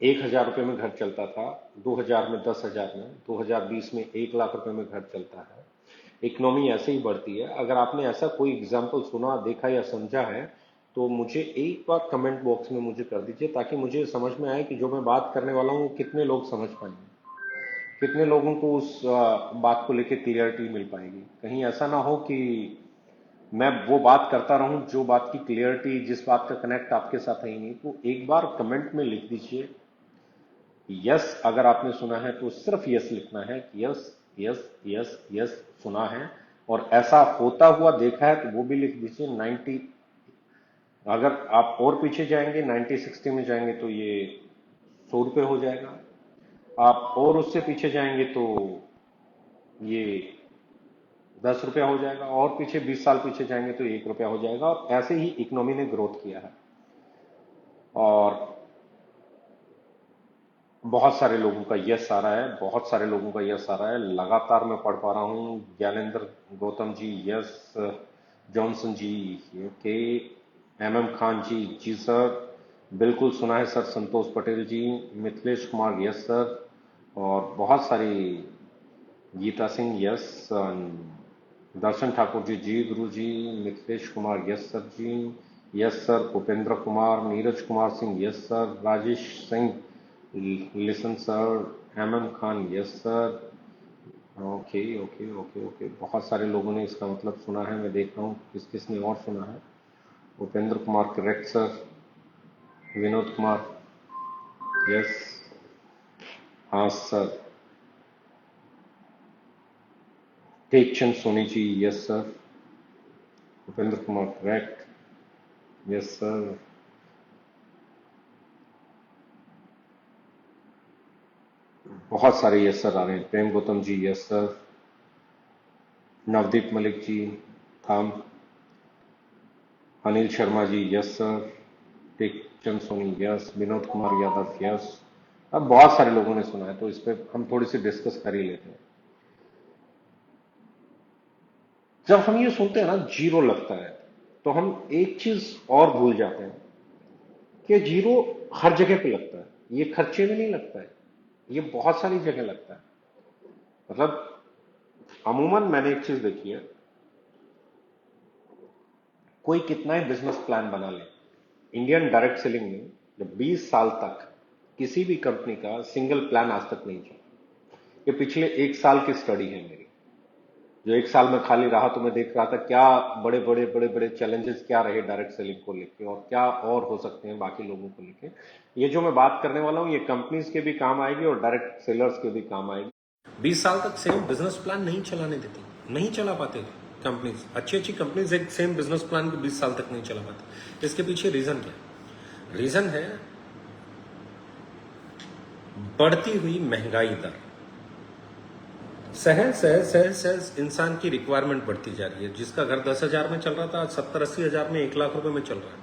1,000 रुपये में घर चलता था, 2000 में 10,000 में, 2020 में 1,00,000 रुपये में घर चलता है, इकोनॉमी ऐसे ही बढ़ती है। अगर आपने ऐसा कोई एग्जाम्पल सुना, देखा या समझा है, तो मुझे एक बार कमेंट बॉक्स में मुझे कर दीजिए, ताकि मुझे समझ में आए कि जो मैं बात करने वाला हूँ वो कितने लोग समझ पाएंगे, कितने लोगों को उस बात को लेकर क्लियरिटी मिल पाएगी। कहीं ऐसा ना हो कि मैं वो बात करता रहूं जो बात की क्लियरिटी, जिस बात का कनेक्ट आपके साथ है ही नहीं। तो एक बार कमेंट में लिख दीजिए यस। अगर आपने सुना है तो सिर्फ यस लिखना है कि यस, यस, यस, यस सुना है। और ऐसा होता हुआ देखा है तो वो भी लिख दीजिए 90। अगर आप और पीछे जाएंगे 90-60 में जाएंगे तो ये 100 रुपये हो जाएगा। आप और उससे पीछे जाएंगे तो ये 10 रुपया हो जाएगा। और पीछे 20 साल पीछे जाएंगे तो 1 रुपया हो जाएगा। और ऐसे ही इकोनॉमी ने ग्रोथ किया है। और बहुत सारे लोगों का यस आ रहा है, बहुत सारे लोगों का यस आ रहा है। लगातार मैं पढ़ पा रहा हूं। ज्ञानेंद्र गौतम जी यस, जॉनसन जी के, एमएम खान जी जी सर, बिल्कुल सुना है sir. Santosh Patel ji, Mithilesh Kumar yes sir. और बहुत सारी, गीता सिंह यस, दर्शन ठाकुर जी जी गुरु जी, मिथिलेश कुमार यस सर जी, yes sir. Upendra Kumar, Neeraj Kumar Singh yes sir, Rajesh Singh listen sir, MM Khan yes sir. Okay okay okay okay, बहुत सारे लोगों ने इसका मतलब सुना है। मैं देख रहा हूँ किस किसने और सुना है। Upendra Kumar correct sir. Vinod Kumar yes, हाँ sir. Tekchand Soni ji yes sir. Upendra Kumar correct, yes sir. बहुत सारे यस सर आ रहे हैं। Prem Gautam ji yes sir. नवदीप मलिक जी थाम, Anil Sharma ji yes sir. Tekchand Soni yes, Vinod Kumar Yadav yes. अब बहुत सारे लोगों ने सुना है तो इस पे हम थोड़ी सी डिस्कस कर ही लेते हैं। जब हम ये सुनते हैं ना जीरो लगता है, तो हम एक चीज और भूल जाते हैं कि जीरो हर जगह पे लगता है। ये खर्चे में नहीं लगता है, ये बहुत सारी जगह लगता है। मतलब अमूमन मैंने एक चीज देखी है, कोई कितना ही बिजनेस प्लान बना ले, इंडियन डायरेक्ट सेलिंग में जब 20 साल तक किसी भी कंपनी का सिंगल प्लान आज तक नहीं चला। ये पिछले 1 साल की स्टडी है मेरी। जो 1 साल में खाली रहा तो मैं देख रहा था क्या बड़े बड़े बड़े बड़े चैलेंजेस क्या रहे डायरेक्ट सेलिंग को लेके, और क्या और हो सकते हैं बाकी लोगों को लेके। ये जो मैं बात करने वाला हूं ये कंपनीज के भी काम आएगी और डायरेक्ट सेलर्स के भी काम आएगी। 20 साल तक सेम बिजनेस प्लान नहीं चलाने देती, नहीं चला पाते कंपनीज। अच्छी अच्छी कंपनीज एक सेम बिजनेस प्लान को 20 साल तक नहीं चला पाते। इसके पीछे रीजन क्या है? रीजन है बढ़ती हुई महंगाई दर। सहज सहज सहज सहज इंसान की रिक्वायरमेंट बढ़ती जा रही है। जिसका घर 10,000 में चल रहा था, आज 70-80 हजार में 1 लाख रुपए में चल रहा है।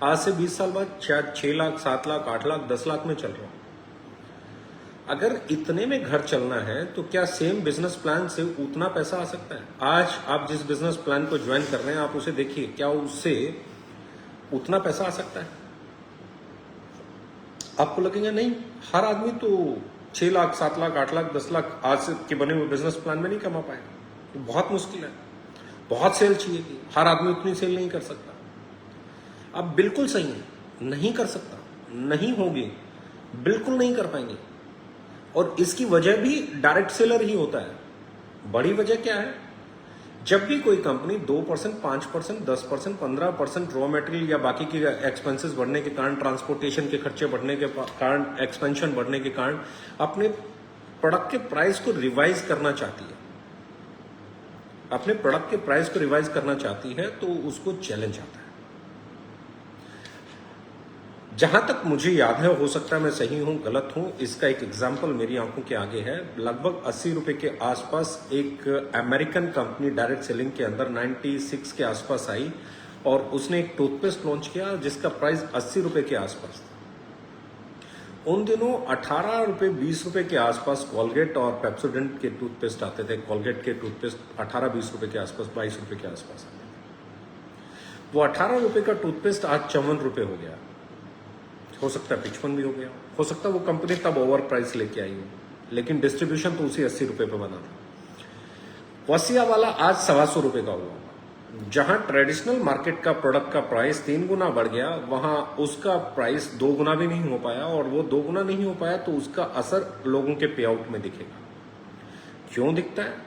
आज से 20 साल बाद शायद 6 लाख, 7 लाख, 8 लाख, 10 लाख में चल रहा है। अगर इतने में घर चलना है तो क्या सेम बिजनेस प्लान से उतना पैसा आ सकता है? आज आप जिस बिजनेस प्लान को ज्वाइन कर रहे हैं, आप उसे देखिए, क्या उससे उतना पैसा आ सकता है? आपको लगेगा नहीं, हर आदमी तो 6 लाख, 7 लाख, 8 लाख, 10 लाख आज के बने हुए बिजनेस प्लान में नहीं कमा पाएगा। तो बहुत मुश्किल है, बहुत सेल चाहिए कि हर आदमी उतनी सेल नहीं कर सकता। अब बिल्कुल सही है, नहीं कर सकता, नहीं होगी, बिल्कुल नहीं कर पाएंगे। और इसकी वजह भी डायरेक्ट सेलर ही होता है। बड़ी वजह क्या है? जब भी कोई कंपनी 2%, 5%, 10%, 15% रॉ मटेरियल या बाकी के एक्सपेंसेस बढ़ने के कारण, ट्रांसपोर्टेशन के खर्चे बढ़ने के कारण, एक्सपेंशन बढ़ने के कारण अपने प्रोडक्ट के प्राइस को रिवाइज करना चाहती है, अपने प्रोडक्ट के प्राइस को रिवाइज करना चाहती है, तो उसको चैलेंज आता है। जहां तक मुझे याद है, हो सकता है मैं सही हूं गलत हूं, इसका एक एग्जाम्पल मेरी आंखों के आगे है। लगभग 80 रुपए के आसपास एक अमेरिकन कंपनी डायरेक्ट सेलिंग के अंदर 96 के आसपास आई और उसने एक टूथपेस्ट लॉन्च किया जिसका प्राइस 80 रुपए के आसपास था। उन दिनों 18 रुपए 20 रुपए के आसपास कॉलगेट और पेप्सोडेंट के टूथपेस्ट आते थे। कॉलगेट के टूथपेस्ट 18-20 रुपए के आसपास, 22 रुपए के आसपास आते थे। वो 18 रुपए का टूथपेस्ट आज 54 रुपए हो गया, हो सकता है 55 भी हो गया, हो सकता है वो कंपनी तब ओवर प्राइस लेके आई हो, लेकिन डिस्ट्रीब्यूशन तो उसी 80 रुपए पे बना था। वसिया वाला आज 125 रुपए का हुआ। जहां ट्रेडिशनल मार्केट का प्रोडक्ट का प्राइस 3 गुना बढ़ गया, वहां उसका प्राइस 2 गुना भी नहीं हो पाया, और वो 2 गुना नहीं हो पाया तो उसका असर लोगों के पे आउट में दिखेगा। क्यों दिखता है?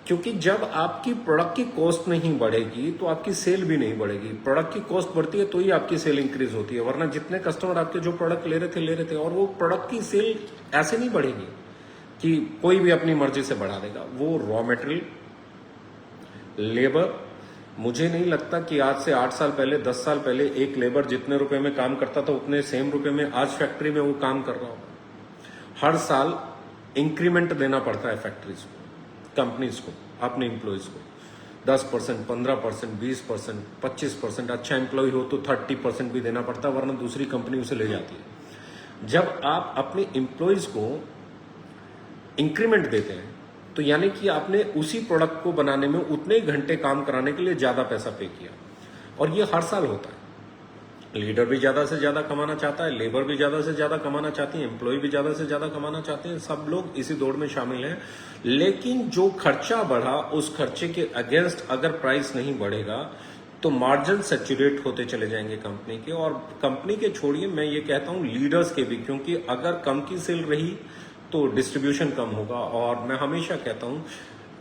क्योंकि जब आपकी प्रोडक्ट की कॉस्ट नहीं बढ़ेगी तो आपकी सेल भी नहीं बढ़ेगी। प्रोडक्ट की कॉस्ट बढ़ती है तो ही आपकी सेल इंक्रीज होती है, वरना जितने कस्टमर आपके जो प्रोडक्ट ले रहे थे और वो प्रोडक्ट की सेल ऐसे नहीं बढ़ेगी कि कोई भी अपनी मर्जी से बढ़ा देगा। वो रॉ मटेरियल, लेबर, मुझे नहीं लगता कि आज से 8 साल पहले, 10 साल पहले एक लेबर जितने रुपए में काम करता था उतने सेम रुपए में आज फैक्ट्री में वो काम कर रहा होगा। हर साल इंक्रीमेंट देना पड़ता है फैक्ट्रीज को, कंपनीज को, अपने एम्प्लॉयज को 10%, 15%, 20%, 25%। अच्छा एम्प्लॉय हो तो 30% भी देना पड़ता है, वरना दूसरी कंपनी उसे ले जाती है। जब आप अपने एम्प्लॉयज को इंक्रीमेंट देते हैं तो यानी कि आपने उसी प्रोडक्ट को बनाने में उतने ही घंटे काम कराने के लिए ज्यादा पैसा पे किया, और ये हर साल होता है। लीडर भी ज्यादा से ज्यादा कमाना चाहता है, लेबर भी ज्यादा से ज्यादा कमाना चाहती है, एम्प्लॉय भी ज्यादा से ज्यादा कमाना चाहते हैं, सब लोग इसी दौड़ में शामिल हैं। लेकिन जो खर्चा बढ़ा उस खर्चे के अगेंस्ट अगर प्राइस नहीं बढ़ेगा तो मार्जिन सैचुरेट होते चले जाएंगे कंपनी के, और कंपनी के छोड़िए, मैं ये कहता हूं लीडर्स के भी, क्योंकि अगर कम की सेल रही तो डिस्ट्रीब्यूशन कम होगा। और मैं हमेशा कहता हूं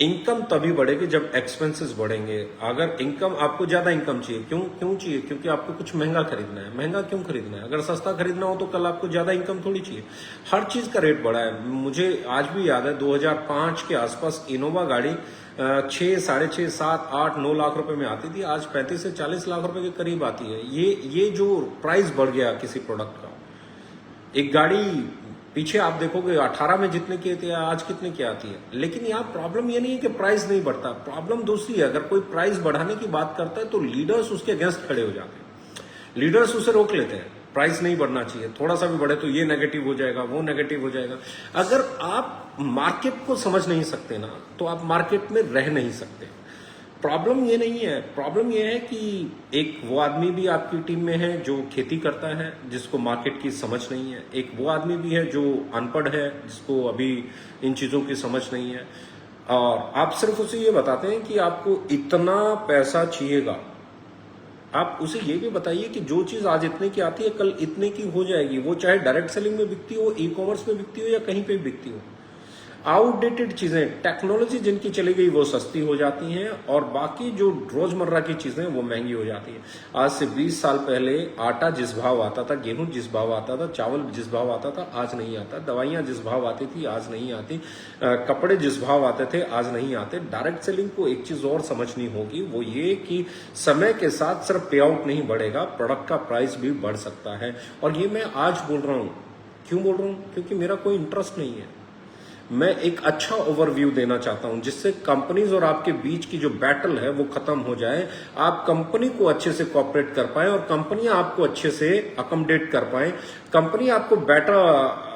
इनकम तभी बढ़ेगी जब एक्सपेंसेस बढ़ेंगे। अगर इनकम, आपको ज्यादा इनकम चाहिए, क्यों चाहिए? क्योंकि आपको कुछ महंगा खरीदना है। महंगा क्यों खरीदना है? अगर सस्ता खरीदना हो तो कल आपको ज्यादा इनकम थोड़ी चाहिए। हर चीज का रेट बढ़ा है। मुझे आज भी याद है 2005 के आसपास इनोवा गाड़ी 6, 6.5, 7, 8, 9 लाख रुपए में आती थी, आज 35 से 40 लाख रुपए के करीब आती है। ये जो प्राइस बढ़ गया किसी प्रोडक्ट का, एक गाड़ी पीछे आप देखोगे 18 में जितने की थी आज कितने की आती है। लेकिन यहाँ प्रॉब्लम ये नहीं है कि प्राइस नहीं बढ़ता, प्रॉब्लम दूसरी है। अगर कोई प्राइस बढ़ाने की बात करता है तो लीडर्स उसके अगेंस्ट खड़े हो जाते हैं, लीडर्स उसे रोक लेते हैं, प्राइस नहीं बढ़ना चाहिए, थोड़ा सा भी बढ़े तो ये नेगेटिव हो जाएगा, वो नेगेटिव हो जाएगा। अगर आप मार्केट को समझ नहीं सकते ना तो आप मार्केट में रह नहीं सकते। प्रॉब्लम ये नहीं है, प्रॉब्लम ये है कि एक वो आदमी भी आपकी टीम में है जो खेती करता है, जिसको मार्केट की समझ नहीं है। एक वो आदमी भी है जो अनपढ़ है, जिसको अभी इन चीजों की समझ नहीं है, और आप सिर्फ उसे ये बताते हैं कि आपको इतना पैसा चाहिएगा। आप उसे ये भी बताइए कि जो चीज आज इतने की आती है कल इतने की हो जाएगी, वो चाहे डायरेक्ट सेलिंग में बिकती हो, ई कॉमर्स में बिकती हो, या कहीं पे बिकती हो। आउटडेटेड चीजें, टेक्नोलॉजी जिनकी चली गई वो सस्ती हो जाती हैं, और बाकी जो रोजमर्रा की चीजें वो महंगी हो जाती हैं। आज से 20 साल पहले आटा जिस भाव आता था, गेहूं जिस भाव आता था, चावल जिस भाव आता था, आज नहीं आता। दवाइयां जिस भाव आती थी आज नहीं आती। कपड़े जिस भाव आते थे आज नहीं आते। डायरेक्ट सेलिंग को एक चीज और समझनी होगी, वो ये कि समय के साथ सिर्फ पे आउट नहीं बढ़ेगा, प्रोडक्ट का प्राइस भी बढ़ सकता है। और ये मैं आज बोल रहा हूं, क्यों बोल रहा हूं? क्योंकि मेरा कोई इंटरेस्ट नहीं है। मैं एक अच्छा ओवरव्यू देना चाहता हूं जिससे कंपनीज और आपके बीच की जो बैटल है वो खत्म हो जाए। आप कंपनी को अच्छे से कोऑपरेट कर पाए और कंपनियां आपको अच्छे से अकोमोडेट कर पाए। कंपनी आपको बेटर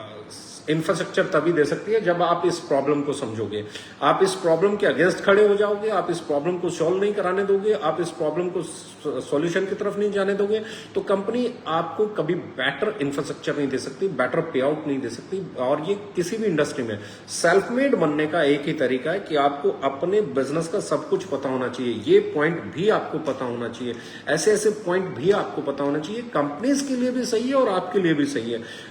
इंफ्रास्ट्रक्चर तभी दे सकती है जब आप इस प्रॉब्लम को समझोगे। आप इस प्रॉब्लम के अगेंस्ट खड़े हो जाओगे, आप इस प्रॉब्लम को सॉल्व नहीं कराने दोगे, आप इस प्रॉब्लम को सॉल्यूशन की तरफ नहीं जाने दोगे, तो कंपनी आपको कभी बेटर इंफ्रास्ट्रक्चर नहीं दे सकती, बेटर पे आउट नहीं दे सकती। और ये किसी भी इंडस्ट्री में सेल्फ मेड बनने का एक ही तरीका है कि आपको अपने बिजनेस का सब कुछ पता होना चाहिए। ये पॉइंट भी आपको पता होना चाहिए, ऐसे ऐसे पॉइंट भी आपको पता होना चाहिए। कंपनीज के लिए भी सही है और आपके लिए भी सही है।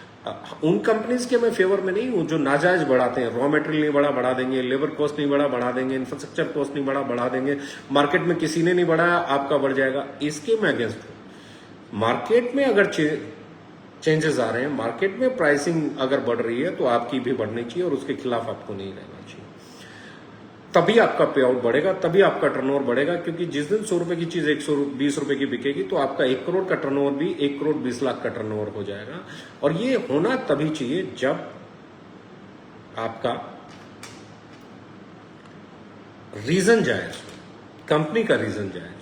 उन कंपनीज के मैं फेवर में नहीं हूं जो नाजायज बढ़ाते हैं। रॉ मटेरियल नहीं बढ़ा देंगे, लेबर कॉस्ट नहीं बढ़ा देंगे, इंफ्रास्ट्रक्चर कॉस्ट नहीं बढ़ा देंगे, मार्केट में किसी ने नहीं बढ़ाया आपका बढ़ जाएगा, इसके मैं अगेंस्ट हूं। मार्केट में अगर चेंजेस आ रहे हैं, मार्केट में प्राइसिंग अगर बढ़ रही है तो आपकी भी बढ़नी चाहिए और उसके खिलाफ आपको नहीं रहना चाहिए। तभी आपका पे आउट बढ़ेगा, तभी आपका टर्नओवर बढ़ेगा। क्योंकि जिस दिन 100 रुपए की चीज 120 रुपए की बिकेगी तो आपका 1 करोड़ का टर्नओवर भी 1 करोड़ 20 लाख का टर्नओवर हो जाएगा। और ये होना तभी चाहिए जब आपका रीजन जाए, कंपनी का रीजन जाए।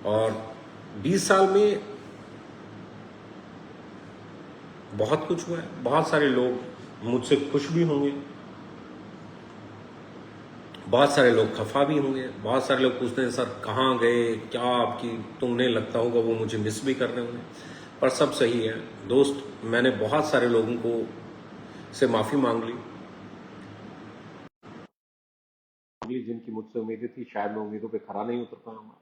और 20 साल में बहुत कुछ हुआ है। बहुत सारे लोग मुझसे खुश भी होंगे, बहुत सारे लोग खफा भी होंगे, बहुत सारे लोग पूछते हैं सर कहाँ गए, क्या आपकी तुमने लगता होगा वो मुझे मिस भी कर रहे होंगे। पर सब सही है दोस्त। मैंने बहुत सारे लोगों को से माफी मांग ली, जिनकी मुझसे उम्मीदें थी, शायद मैं उम्मीदों पे खरा नहीं उतर पाऊंगा।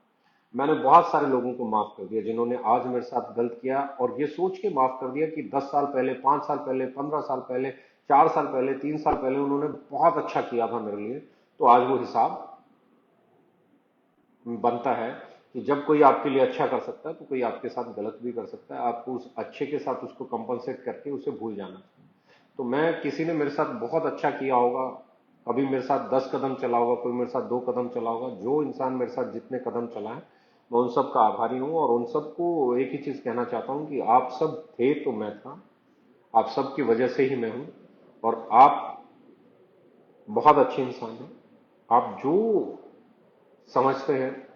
मैंने बहुत सारे लोगों को माफ कर दिया जिन्होंने आज मेरे साथ गलत किया, और ये सोच के माफ कर दिया कि 10 साल पहले, 5 साल पहले, 15 साल पहले, 4 साल पहले, 3 साल पहले उन्होंने बहुत अच्छा किया था मेरे लिए। तो आज वो हिसाब बनता है कि जब कोई आपके लिए अच्छा कर सकता है तो कोई आपके साथ गलत भी कर सकता है। आपको उस अच्छे के साथ उसको कंपनसेट करके उसे भूल जाना चाहिए। तो मैं, किसी ने मेरे साथ बहुत अच्छा किया होगा, कभी मेरे साथ 10 कदम चला होगा, कोई मेरे साथ 2 कदम चला होगा, जो इंसान मेरे साथ जितने कदम चला है मैं उन सब का आभारी हूं। और उन सबको एक ही चीज कहना चाहता हूं कि आप सब थे तो मैं था, आप सब की वजह से ही मैं हूं, और आप बहुत अच्छे इंसान हैं। आप जो समझते हैं,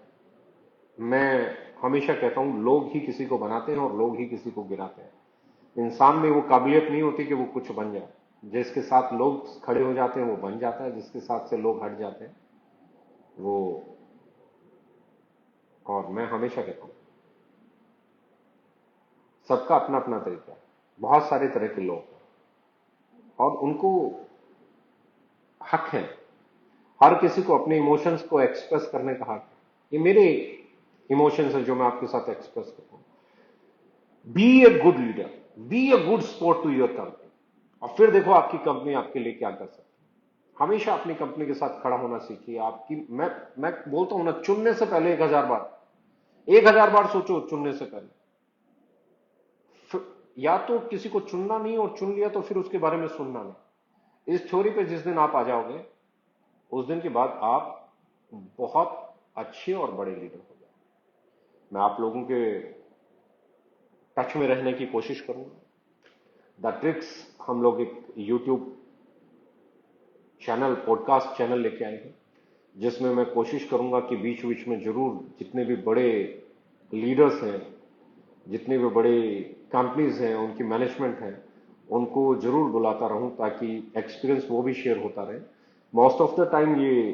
मैं हमेशा कहता हूं, लोग ही किसी को बनाते हैं और लोग ही किसी को गिराते हैं। इंसान में वो काबिलियत नहीं होती कि वो कुछ बन जाए। जिसके साथ लोग खड़े हो जाते हैं वो बन जाता है, जिसके साथ से लोग हट जाते हैं वो। और मैं हमेशा कहता हूं, सबका अपना अपना तरीका है। बहुत सारे तरह के लोग हैं और उनको हक है, हर किसी को अपने इमोशंस को एक्सप्रेस करने का हक है। ये मेरे इमोशंस है जो मैं आपके साथ एक्सप्रेस करता हूं। Be a good leader, be a good support to your company, और फिर देखो आपकी कंपनी आपके लिए क्या कर सकती है। हमेशा अपनी कंपनी के साथ खड़ा होना सीखिए। आपकी, मैं बोलता हूं ना, चुनने से पहले 1000 बार सोचो। चुनने से पहले या तो किसी को चुनना नहीं, और चुन लिया तो फिर उसके बारे में सुनना नहीं। इस थ्योरी पे जिस दिन आप आ जाओगे, उस दिन के बाद आप बहुत अच्छे और बड़े लीडर हो जाओगे। मैं आप लोगों के टच में रहने की कोशिश करूंगा। द ट्रिक्स, हम लोग एक यूट्यूब चैनल, पॉडकास्ट चैनल लेके आए हैं, जिसमें मैं कोशिश करूंगा कि बीच बीच में जरूर जितने भी बड़े लीडर्स हैं, जितने भी बड़े कंपनीज हैं, उनकी मैनेजमेंट है, उनको जरूर बुलाता रहूं ताकि एक्सपीरियंस वो भी शेयर होता रहे। मोस्ट ऑफ द टाइम ये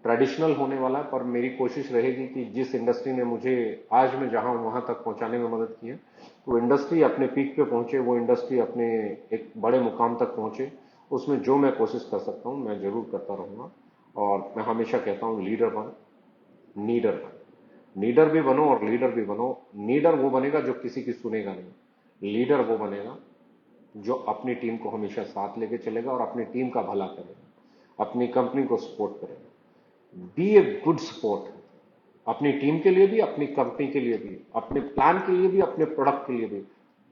ट्रेडिशनल होने वाला है, पर मेरी कोशिश रहेगी कि जिस इंडस्ट्री ने मुझे आज मैं जहां हूं वहां तक पहुंचाने में मदद की है, वो इंडस्ट्री अपने पीक पे पहुंचे, वो इंडस्ट्री अपने एक बड़े मुकाम तक पहुंचे। उसमें जो मैं कोशिश कर सकता हूं मैं जरूर करता रहूंगा। और मैं हमेशा कहता हूं, लीडर बन, नीडर बन। नीडर भी बनो और लीडर भी बनो। नीडर वो बनेगा जो किसी की सुनेगा नहीं, लीडर वो बनेगा जो अपनी टीम को हमेशा साथ लेके चलेगा और अपनी टीम का भला करेगा, अपनी कंपनी को सपोर्ट करेगा। बी ए गुड सपोर्ट, अपनी टीम के लिए भी, अपनी कंपनी के लिए भी, अपने प्लान के लिए भी, अपने प्रोडक्ट के लिए भी।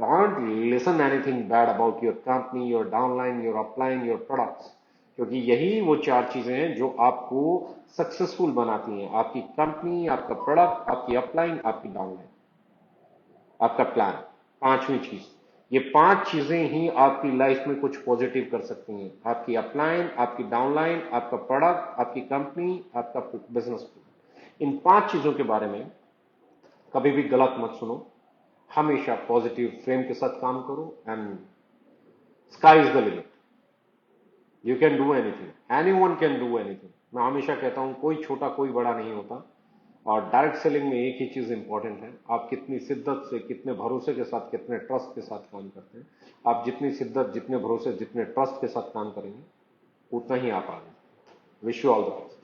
Don't listen anything bad about your company, your downline, your upline, your products, क्योंकि यही वो 4 चीजें हैं जो आपको सक्सेसफुल बनाती हैं। आपकी कंपनी, आपका प्रोडक्ट, आपकी अपलाइन, आपकी डाउनलाइन, आपका प्लान। 5वीं चीज, ये 5 चीजें ही आपकी लाइफ में कुछ पॉजिटिव कर सकती हैं। आपकी अपलाइन, आपकी डाउनलाइन, आपका प्रोडक्ट, आपकी कंपनी, आपका बिजनेस प्लान। इन 5 चीजों के बारे में कभी भी गलत मत सुनो। हमेशा पॉजिटिव फ्रेम के साथ काम करो, and sky is the limit. You can do anything, any one can do anything. मैं हमेशा कहता हूं, कोई छोटा कोई बड़ा नहीं होता। और डायरेक्ट सेलिंग में एक ही चीज इंपॉर्टेंट है, आप कितनी शिद्दत से, कितने भरोसे के साथ, कितने ट्रस्ट के साथ काम करते हैं। आप जितनी शिद्दत, जितने भरोसे, जितने ट्रस्ट के साथ काम करेंगे, उतना ही आप आगे। Wish you all the best.